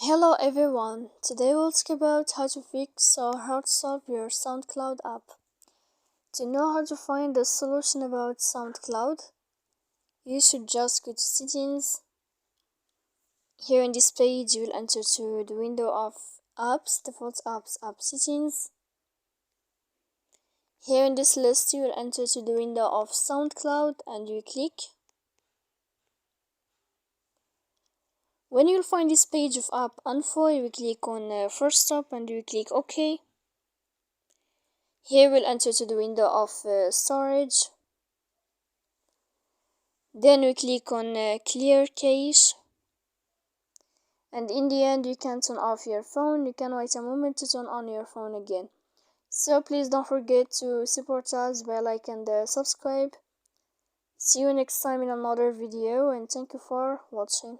Hello everyone, today we'll talk about how to fix or how to solve your SoundCloud app. To know how to find the solution about SoundCloud, you should just go to settings. Here in this page you will enter to the window of apps, default apps, app settings. Here in this list you will enter to the window of SoundCloud and you click. When you'll find this page of app info, you will click on first stop and you will click OK. Here we'll enter to the window of storage. Then we click on clear cache. And in the end you can turn off your phone. You can wait a moment to turn on your phone again. So please don't forget to support us by like and subscribe. See you next time in another video and thank you for watching.